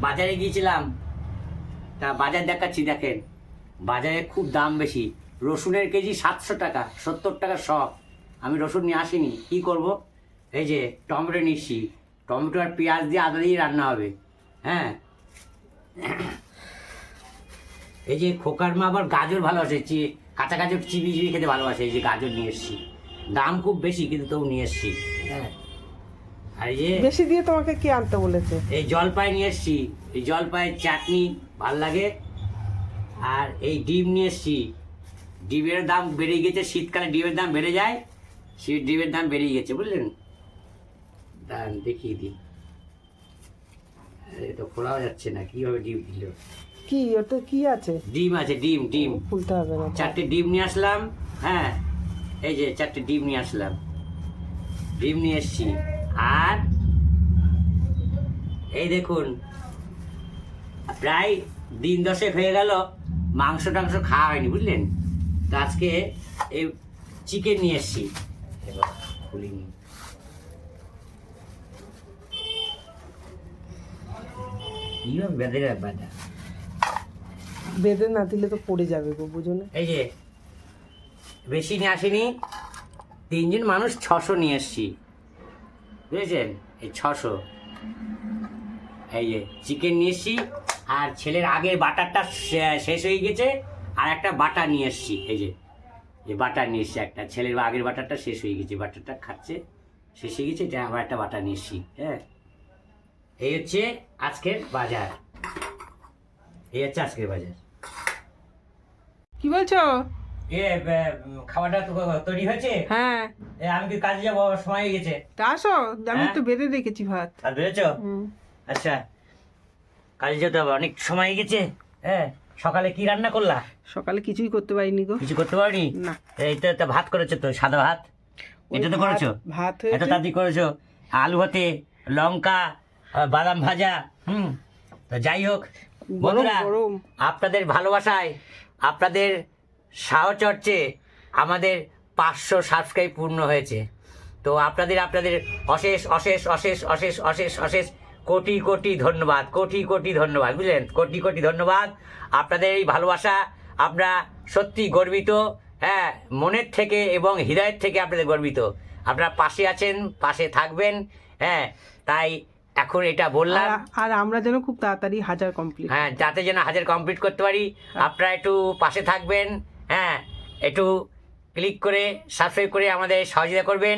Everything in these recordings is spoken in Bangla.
বাজারে গিয়েছিলাম, তা বাজার দেখাচ্ছি, দেখেন বাজারে খুব দাম বেশি। রসুনের কেজি 700 টাকা, 70 টাকা শ। আমি রসুন নিয়ে আসিনি, কী করব? এই যে টমেটো নিচ্ছি, টমেটো আর পেঁয়াজ দিয়ে আদা দিয়ে রান্না হবে। হ্যাঁ, এই যে খোকার মা আবার গাজর ভালোবাসে, কাঁচা গাজর চিবি চিবি খেতে ভালোবাসে। এই যে গাজর নিয়ে এসছি, দাম খুব বেশি কিন্তু তবু নিয়ে এসছি। হ্যাঁ, আর এই যে বেশি দিয়ে তোমাকে কি আনতে বলেছে? এই জলপাই নিয়ে এসছি, এই জলপাইয়ের চাটনি ভাল লাগে। আর এই ডিম নিয়ে এসছি, ডিমের দাম বেড়ে গেছে, শীতকালে ডিমের দাম বেড়ে যায়, ডিমের দাম বেড়ে গেছে, বুঝলেন? দাম দেখিয়ে দিই, আরে তো খোলাও যাচ্ছে না, কীভাবে ডিম দিল? কি ওতে কি আছে? ডিম আছে, ডিম ডিম খুলতে হবে না। 4টে ডিম নিয়ে আসলাম। হ্যাঁ, এই যে 4টে ডিম নিয়ে আসলাম, ডিম নিয়ে এসছি। আর এই দেখুন, প্রায় দিন 10 হয়ে গেল মাংস টাংস খাওয়া হয়নি, বুঝলেন? তো আজকে এই চিকেন নিয়ে এসছি। এবার খুলিনি, কীভাবে বেঁধে বাঁধা, বেঁধে না দিলে তো পড়ে যাবে গো, বুঝো না? এই যে বেশি নিয়ে আসিনি, 3 জন মানুষ 600 নিয়ে এসছি, বুঝেছেন? এই 600। এই যে চিকেন নিয়ে এসছি, আর ছেলের আগের বাটারটা শেষ হয়ে গেছে, আর একটা বাটার নিয়ে এসছি। এই যে বাটার নিয়ে এসছি একটা, ছেলের আগের বাটারটা শেষ হয়ে গেছে, বাটারটা খাচ্ছে, শেষ হয়ে গেছে, এটা আবার একটা বাটার নিয়ে এসছি। হ্যাঁ, এই হচ্ছে আজকের বাজার, এই হচ্ছে আজকের বাজার। কি বলছো? খাবারটা তো তৈরি হয়েছে। হ্যাঁ, আমি কি কাজে যাবো, সময় হয়ে গেছে। তা আসো, আমি হ্যাঁ? তো বেঁধে রেখেছি ভাত। আর বেরোছো? আচ্ছা, কাজে যেতে হবে, অনেক সময় হয়ে গেছে। হ্যাঁ, সকালে কি রান্না করলা? সকালে কিছুই করতে পারিনি গো। কিছু করতে পারোনি? না। এই তো ভাত করেছো, তো সাদা ভাত, এটা তো করেছো, ভাত এত হয়েছে। তাড়াতাড়ি করেছো। আলু ভাতে লঙ্কা, বাদাম ভাজা। তো যাই হোক বন্ধুরা, গরম। আপনাদের ভালোবাসায়, আপনাদের সাহচর্যে আমাদের 500 সাবস্ক্রাইব পূর্ণ হয়েছে। তো আপনাদের অশেষ অশেষ অশেষ অশেষ অশেষ অশেষ কোটি কোটি ধন্যবাদ, কোটি কোটি ধন্যবাদ, বুঝলেন? কোটি কোটি ধন্যবাদ। আপনাদের এই ভালোবাসা, আমরা সত্যি গর্বিত। হ্যাঁ, মনের থেকে এবং হৃদয়ের থেকে আপনাদের গর্বিত। আপনারা পাশে আছেন, পাশে থাকবেন। হ্যাঁ, তাই এখন এটা বললাম। আর আমরা যেন খুব তাড়াতাড়ি 1000 কমপ্লিট। হ্যাঁ, যাতে যেন 1000 কমপ্লিট করতে পারি, আপনারা একটু পাশে থাকবেন। হ্যাঁ, একটু ক্লিক করে সাবস্ক্রাইব করে আমাদের সহযোগিতা করবেন।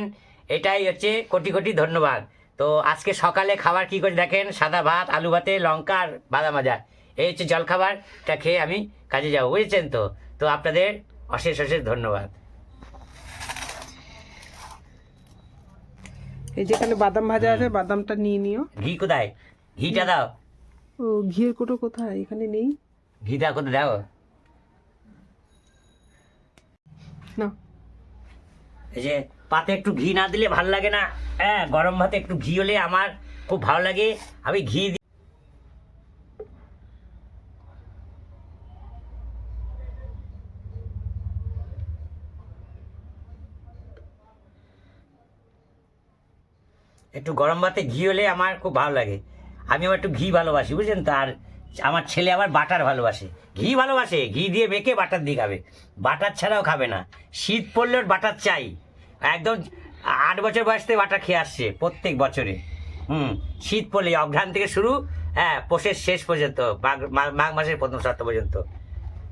এটাই হচ্ছে কোটি কোটি ধন্যবাদ। তো আজকে সকালে খাবার কি করে দেখেন, সাদা ভাত, আলু ভাতে লঙ্কা আর বাদাম ভাজা, এই হচ্ছে জলখাবারটা খেয়ে আমি কাজে যাবো, বুঝেছেন? তো তো আপনাদের অশেষ অশেষ ধন্যবাদ। এই যেখানে বাদাম ভাজা আছে, বাদামটা নিয়ে নিও। ঘি কোথায়? ঘিটা দাও। ও, ঘিয়ের কোটো কোথায়? এখানে নেই। ঘিটা কোথায় দাও? না, এই যে পাতে একটু ঘি না দিলে ভালো লাগে না। হ্যাঁ, গরম ভাতে একটু ঘি হলে আমার খুব ভালো লাগে, আমি ঘি দিই। একটু গরম ভাতে ঘি হলে আমার খুব ভালো লাগে, আমি আবার একটু ঘি ভালোবাসি, বুঝলেন? তো আর আমার ছেলে আবার বাটার ভালোবাসে, ঘি ভালোবাসে, ঘি দিয়ে মেখে বাটার দিয়ে খাবে, বাটার ছাড়াও খাবে না। শীত পড়লে ওর বাটার চাই, একদম 8 বছর বয়স থেকে বাটার খেয়ে আসছে প্রত্যেক বছরে। শীত পড়লে অঘ্রাণ থেকে শুরু, হ্যাঁ, পৌষের শেষ পর্যন্ত, মাঘ মাসের প্রথম সপ্তাহ পর্যন্ত।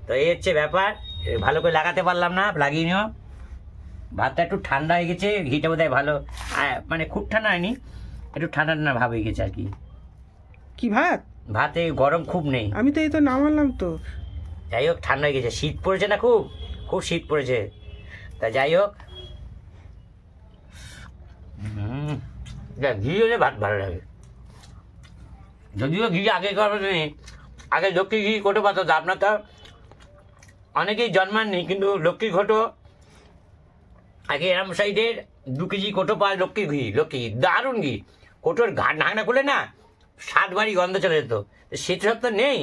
তো এই হচ্ছে ব্যাপার, ভালো করে লাগাতে পারলাম না, লাগিয়ে নিও। ভাতটা একটু ঠান্ডা হয়ে গেছে, ঘিটা বোধহয় ভালো, মানে খুব ঠান্ডা হয়নি, একটু ঠান্ডা ঠান্ডা ভাব হয়ে গেছে আর কি। কি ভাত? ভাতে গরম খুব নেই। আমি তো এই তো নামালাম তো। যাই হোক, ঠান্ডা হয়ে গেছে, শীত পড়েছে না, খুব খুব শীত পড়েছে। তা যাই হোক, ঘি হলে ভাত ভালো লাগে। যদিও ঘি আগে আগে লক্ষ্মী ঘি কোটো পাতো, আপনার তো অনেকেই জন্মাননি, কিন্তু লক্ষ্মী ঘটো আগে এরম সাইডের 2 কেজি কোটো পায় লক্ষ্মী ঘি, লক্ষ্মী দারুণ ঘি। কোটোর ঢাকনা খুলে না 7 বাড়ি গন্ধ চলে যেত। সেটা সব তো নেই,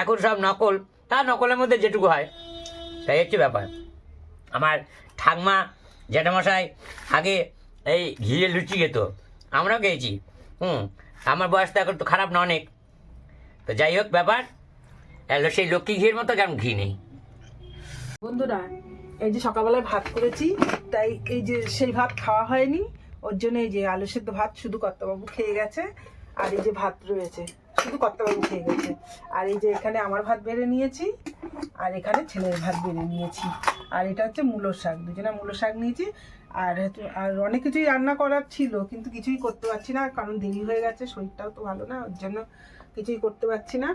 এখন সব নকল, তা নকলের মধ্যে যেটুকু হয়, তাই হচ্ছে ব্যাপার। আমার ঠাকমা জ্যাঠামশাই আগে এই ঘিয়ে লুচি খেত, আমরাও খেয়েছি। আমার বয়সটা এখন তো খারাপ না অনেক, তো যাই হোক ব্যাপার এলো সেই লক্ষ্মী ঘিয়ের মতো যেমন ঘি নেই। বন্ধুরা এই যে সকালবেলায় ভাত করেছি, তাই এই যে সেই ভাত খাওয়া হয়নি, ওর জন্য এই যে আলু সেদ্ধ ভাত শুধু কর্তাবাবু খেয়ে গেছে, আর এই যে ভাত রয়েছে শুধু কর্তাবাবু খেয়ে গেছে, আর এই যে এখানে আমার ভাত বেড়ে নিয়েছি, আর এখানে ছেলের ভাত বেড়ে নিয়েছি, আর এটা হচ্ছে মূলো শাক, দুজনে মূলো শাক নিয়েছি। আর অনেক কিছুই রান্না করার ছিল কিন্তু কিছুই করতে পারছি না, কারণ দেরি হয়ে গেছে, শরীরটাও তো ভালো না, ওর জন্য কিছুই করতে পারছি না।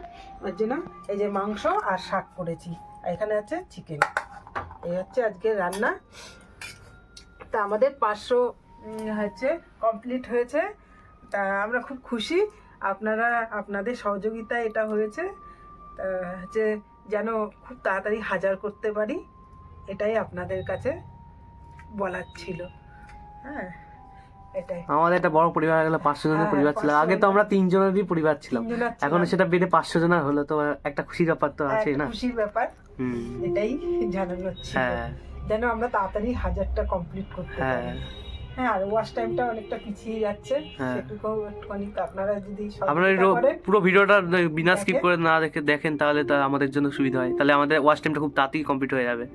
ওর জন্য এই যে মাংস আর শাক করেছি, আর এখানে আছে চিকেন। এই হচ্ছে আজকের রান্না। তা আমাদের 500 হচ্ছে কমপ্লিট হয়েছে, তা আমরা খুব খুশি। আপনাদের সহযোগিতায় এটা হয়েছে, তা হচ্ছে যেন খুব তাড়াতাড়ি 1000 করতে পারি, এটাই আপনাদের কাছে বলার ছিল। হ্যাঁ, এটাই। আমাদের একটা বড় পরিবার হয়ে গেল, 500 জনের হ্যাঁ, পরিবার ছিল। 500 আগে তো আমরা 3 জনেরই পরিবার ছিলাম, তিনজনের ছিলাম। এখন সেটা বেড়ে 500 জনের হলো, তো একটা খুশির ব্যাপার তো একটা আছেই না। খুশির ব্যাপার, হুম। এটাই জানানোর ছিল, হ্যাঁ যেন আমরা তাড়াতাড়ি 1000টা কমপ্লিট করতে হ্যাঁ পারি। হ্যাঁ, আর ওয়াশ টাইমটা অনেকটা পিছিয়ে যাচ্ছে, হ্যাঁ। সেটুকু একটুখানি আপনারা যদি আপনারা সহযোগিতা করেন, পুরো ভিডিওটা বিনা স্কিপ দেখেন। করে না দেখেন, তাহলে তা আমাদের জন্য সুবিধা হয়, তাহলে আমাদের ওয়াচ টাইমটা খুব তাড়াতাড়ি কমপ্লিট হয়ে যাবে।